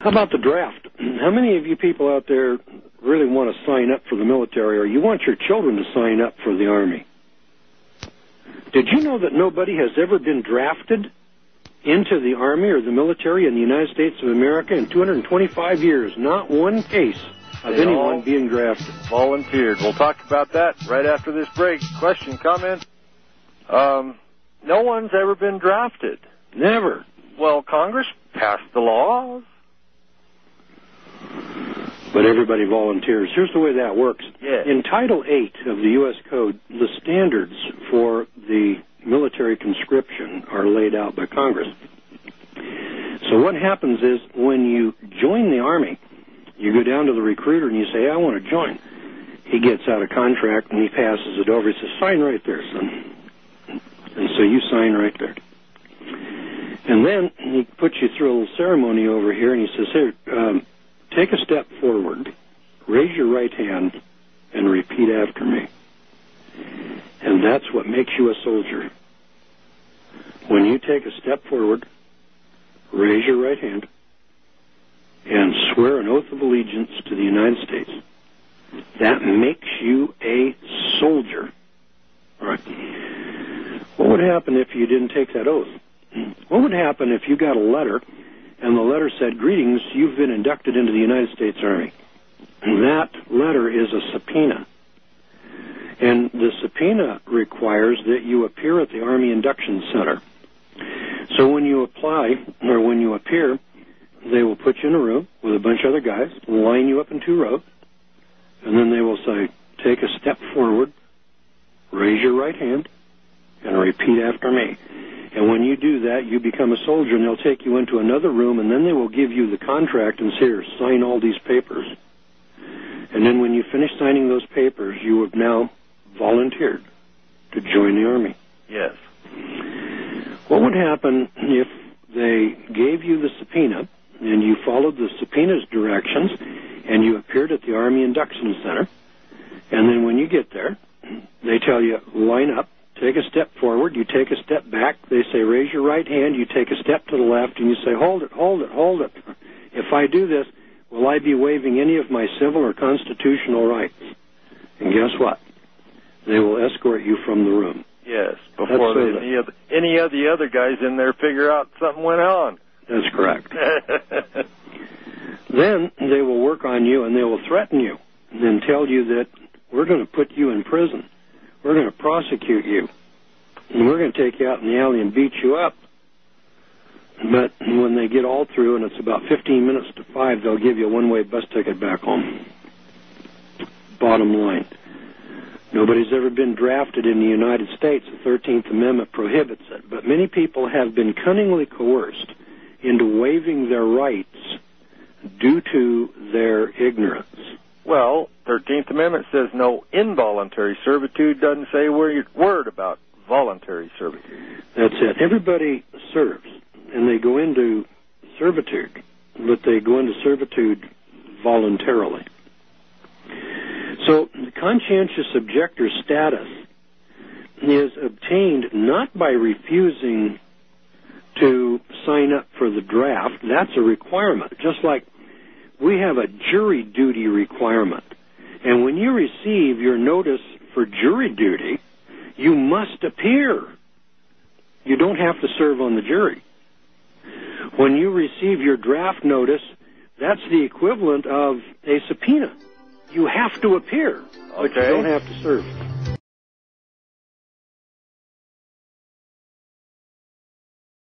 How about the draft? How many of you people out there really want to sign up for the military, or you want your children to sign up for the Army? Did you know that nobody has ever been drafted into the Army or the military in the United States of America in 225 years? Not one case of anyone being drafted. Volunteered. We'll talk about that right after this break. Question, comment? No one's ever been drafted. Never. Well, Congress passed the laws. But everybody volunteers. Here's the way that works. Yes. In Title 8 of the U.S. Code, the standards for the military conscription are laid out by Congress. So what happens is when you join the Army, you go down to the recruiter and you say, I want to join. He gets out a contract and he passes it over. He says, sign right there, son. And so you sign right there. And then he puts you through a little ceremony over here and he says, here, take a step forward, raise your right hand, and repeat after me. And that's what makes you a soldier. When you take a step forward, raise your right hand, and swear an oath of allegiance to the United States, that makes you a soldier. All right. What would happen if you didn't take that oath? What would happen if you got a letter and the letter said, greetings, you've been inducted into the United States Army? And that letter is a subpoena. And the subpoena requires that you appear at the Army Induction Center. So when you apply, or when you appear, they will put you in a room with a bunch of other guys, line you up in two rows, and then they will say, take a step forward, raise your right hand, and repeat after me. And when you do that, you become a soldier, and they'll take you into another room, and then they will give you the contract and say, here, sign all these papers. And then when you finish signing those papers, you have now volunteered to join the Army. Yes. What would happen if they gave you the subpoena, and you followed the subpoena's directions, and you appeared at the Army Induction Center, and then when you get there, they tell you, line up, take a step forward, you take a step back, they say raise your right hand, you take a step to the left, and you say hold it, hold it, hold it. If I do this, will I be waiving any of my civil or constitutional rights? And guess what? They will escort you from the room. Yes, before any of the other guys in there figure out something went on. That's correct. Then they will work on you and they will threaten you and tell you that we're going to put you in prison. We're going to prosecute you. And we're going to take you out in the alley and beat you up. But when they get all through, and it's about 15 minutes to 5, they'll give you a one-way bus ticket back home. Bottom line. Nobody's ever been drafted in the United States. The 13th Amendment prohibits it. But many people have been cunningly coerced into waiving their rights due to their ignorance. Well, 13th Amendment says no involuntary servitude, doesn't say a word about voluntary servitude. That's it. Everybody serves, and they go into servitude, but they go into servitude voluntarily. So the conscientious objector status is obtained not by refusing to sign up for the draft. That's a requirement, just like we have a jury duty requirement. And when you receive your notice for jury duty, you must appear. You don't have to serve on the jury. When you receive your draft notice, that's the equivalent of a subpoena. You have to appear, but you don't have to serve.